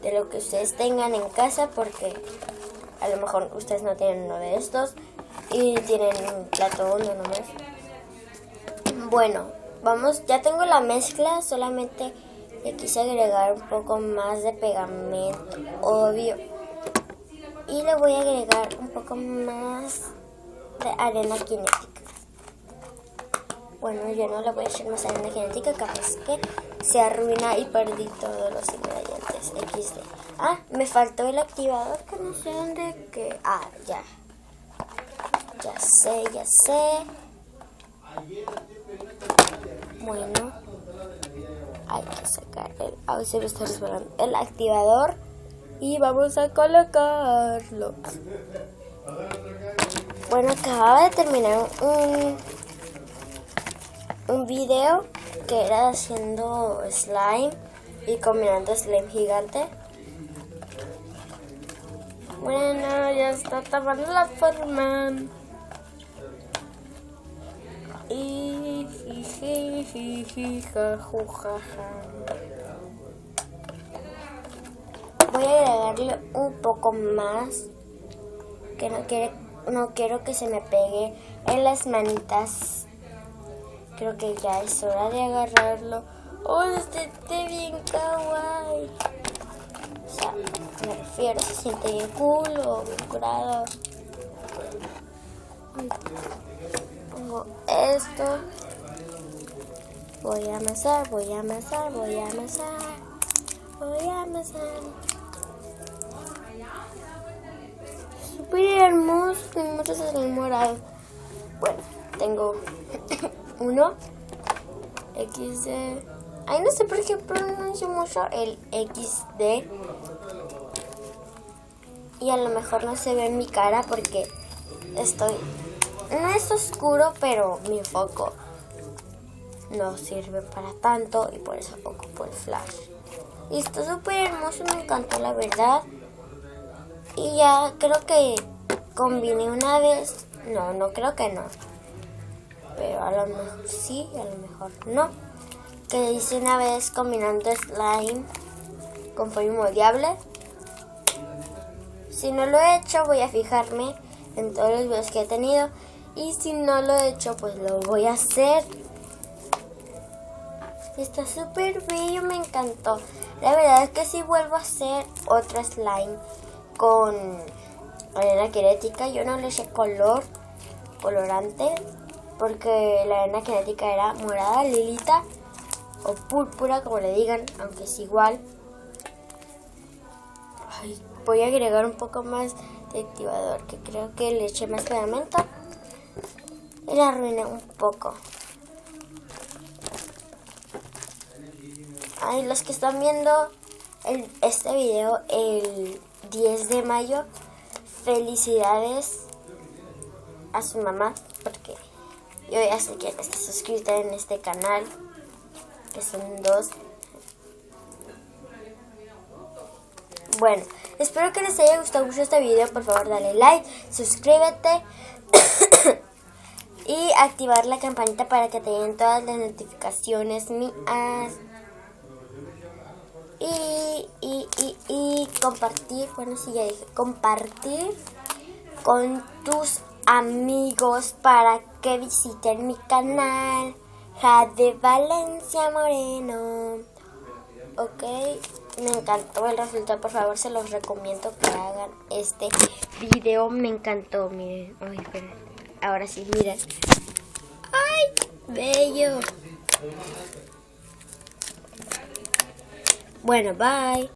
de lo que ustedes tengan en casa, porque a lo mejor ustedes no tienen uno de estos y tienen un plato uno nomás. Bueno, vamos, ya tengo la mezcla, solamente le quise agregar un poco más de pegamento, obvio. Y le voy a agregar un poco más de arena cinética. Bueno, yo no le voy a echar más arena cinética, capaz que se arruina y perdí todos los ingredientes. XD. Ah, me faltó el activador que no sé dónde que... Ah, ya. Ya sé. Bueno, hay que sacar se me está resbalando el activador y vamos a colocarlo. Bueno, acababa de terminar un video que era haciendo slime y combinando slime gigante. Bueno, ya está tomando la forma. Y voy a agregarle un poco más, que no quiero que se me pegue en las manitas. Creo que ya es hora de agarrarlo. ¡Oh, este bien kawaii! O sea, me refiero, se siente bien cool o bien curado. Pongo esto. Voy a amasar. Súper hermoso, tengo muchos morados. Bueno, tengo uno XD. Ay, no sé por qué pronuncio mucho el XD. Y a lo mejor no se ve en mi cara porque no es oscuro, pero mi foco no sirve para tanto y por eso ocupo el flash. Y está súper hermoso, me encantó la verdad. Y ya creo que combiné una vez. No creo que no. Pero a lo mejor sí, a lo mejor no. Que hice una vez combinando slime con polvo moldeable. Si no lo he hecho, voy a fijarme en todos los videos que he tenido. Y si no lo he hecho, pues lo voy a hacer. Está súper bello, me encantó. La verdad es que si vuelvo a hacer otro slime con arena cinética, yo no le eché colorante, porque la arena cinética era morada, lilita o púrpura, como le digan, aunque es igual. Ay, voy a agregar un poco más de activador, que creo que le eché más pegamento y la arruiné un poco. Ay, los que están viendo este video el 10 de mayo, felicidades a su mamá, porque yo ya sé que está suscrita en este canal, que son 2. Bueno, espero que les haya gustado mucho este video. Por favor, dale like, suscríbete y activar la campanita para que te lleguen todas las notificaciones mías. Y compartir, bueno, sí, ya dije, compartir con tus amigos para que visiten mi canal, Jade Valencia Moreno. Ok, me encantó el resultado, por favor, se los recomiendo que hagan este video, me encantó, miren. Ay, esperen. Ahora sí, miren. ¡Ay, bello! Bueno, bye.